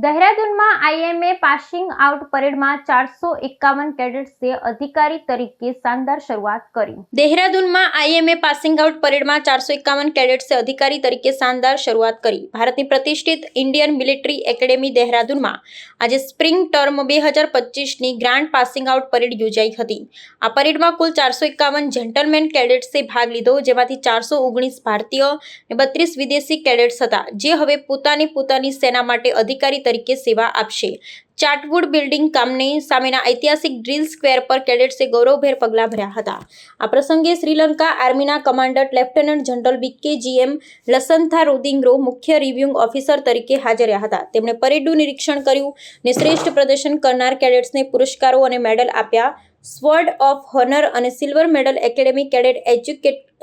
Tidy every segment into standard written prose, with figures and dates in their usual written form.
देहरादून में IMA passing out parade में 451 कैडेट्से अधिकारी तरीके शानदार शुरुआत करी। देहरादून में आईएमए पासिंग आउट परेड में 451 कैडेट्से अधिकारी तरीके शानदार शुरुआत करी। भारतनी प्रतिष्ठित इंडियन मिलिटरी एकेडमी देहरादून में आज स्प्रिंग टर्म 2025 ની ગ્રાન્ડ પાસિંગ આઉટ પરેડ યોજાઈ હતી। આ પરેડમાં કુલ 451 જેન્ટલમેન કેડેટ્સે ભાગ લીધો, જેમાંથી 419 ભારતીય અને 32 વિદેશી કેડેટ્સ હતા, જે હવે પોતાની સેના માટે અધિકારી તરીકે સેવા આપશે। ચાર્ટવુડ બિલ્ડિંગ કામની સામેના ઐતિહાસિક ડ્રીલ સ્ક્વેર પર કેડેટ્સે ગૌરવભેર પગલાં ભર્યા હતા। આ પ્રસંગે શ્રીલંકા આર્મીના કમાન્ડન્ટ લેફ્ટનન્ટ જનરલ BKGM લસંથા રોદિંગ્રો મુખ્ય રિવ્યુઇંગ ઓફિસર તરીકે હાજર રહ્યા હતા। તેમણે પરેડનું નિરીક્ષણ કર્યું અને શ્રેષ્ઠ પ્રદર્શન કરનાર કેડેટ્સને પુરસ્કારો અને મેડલ આપ્યા। સ્વર્ડ ઓફ હોનર અને silver medal academy cadet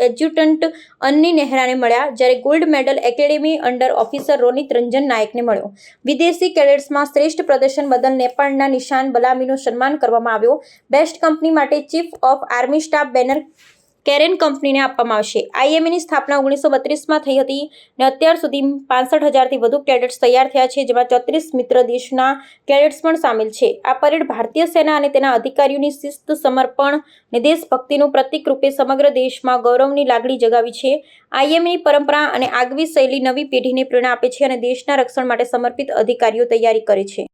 adjutant Anni નેહરાને મળ્યા, જ્યારે gold medal academy under officer Ronit Ranjan નાયકને મળ્યો। વિદેશી કેડેટ્સમાં શ્રેષ્ઠ પ્રદર્શન બદલ નેપાળના નિશાન બલામીનું સન્માન કરવામાં આવ્યો। બેસ્ટ કંપની માટે chief of army staff banner Karen કંપનીને આપવામાં આવશે। આઈએમએની સ્થાપના 1932માં થઈ હતી અને અત્યાર સુધી 65,000થી વધુ કેડેટ્સ તૈયાર થયા છે, જેમાં 34 મિત્ર દેશના કેડેટ્સ પણ સામેલ છે। આ પરેડ ભારતીય સેના અને તેના અધિકારીઓની શિસ્ત, સમર્પણ અને દેશભક્તિનું પ્રતીક રૂપે સમગ્ર દેશમાં ગૌરવની લાગણી જગાવી છે। આઈએમએની પરંપરા અને આગવી શૈલી નવી પેઢીને પ્રેરણા આપે છે અને દેશના રક્ષણ માટે સમર્પિત અધિકારીઓ તૈયારી કરે છે।